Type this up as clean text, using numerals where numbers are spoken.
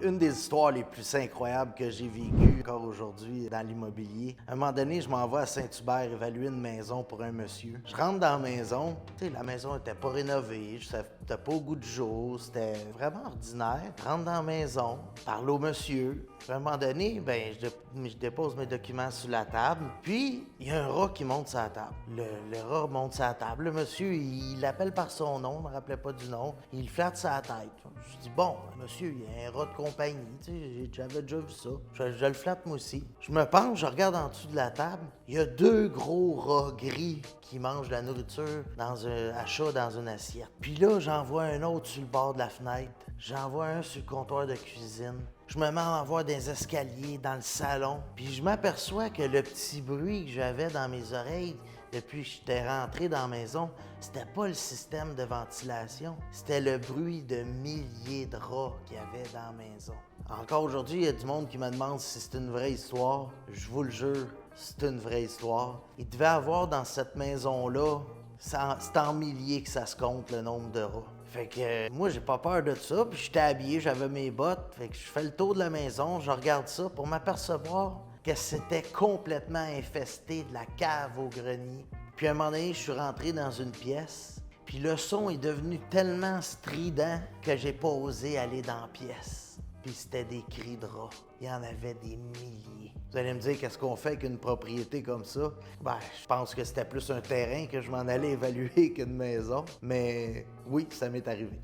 Une des histoires les plus incroyables que j'ai vécues encore aujourd'hui dans l'immobilier. À un moment donné, je m'en vais à Saint-Hubert évaluer une maison pour un monsieur. Je rentre dans la maison, tu sais, la maison était pas rénovée, c'était pas au goût du jour, c'était vraiment ordinaire. Je rentre dans la maison, parle au monsieur. Puis à un moment donné, je dépose mes documents sur la table, puis il y a un rat qui monte sur la table. Le rat monte sur la table. Le monsieur, il l'appelle par son nom, ne me rappelait pas du nom. Il le flatte sa tête. Je dis, bon, monsieur, il y a un rat de compagnie, tu sais, j'avais déjà vu ça. Je le flatte moi aussi. Je me penche, je regarde en dessous de la table. Il y a deux gros rats gris qui mangent de la nourriture à chat dans une assiette. Puis là, j'en vois un autre sur le bord de la fenêtre. J'en vois un sur le comptoir de cuisine. Je me mets à en voir des escaliers dans le salon. Puis je m'aperçois que le petit bruit que j'avais dans mes oreilles depuis que j'étais rentré dans la maison, c'était pas le système de ventilation, c'était le bruit de milliers de rats qu'il y avait dans la maison. Encore aujourd'hui, il y a du monde qui me demande si c'est une vraie histoire. Je vous le jure, c'est une vraie histoire. Il devait avoir dans cette maison-là, c'est en milliers que ça se compte le nombre de rats. Fait que moi, j'ai pas peur de ça, puis j'étais habillé, j'avais mes bottes. Fait que je fais le tour de la maison, je regarde ça pour m'apercevoir que c'était complètement infesté de la cave au grenier. Puis à un moment donné, je suis rentré dans une pièce, puis le son est devenu tellement strident que j'ai pas osé aller dans la pièce. Puis c'était des cris de rats. Il y en avait des milliers. Vous allez me dire, qu'est-ce qu'on fait avec une propriété comme ça? Je pense que c'était plus un terrain que je m'en allais évaluer qu'une maison. Mais oui, ça m'est arrivé.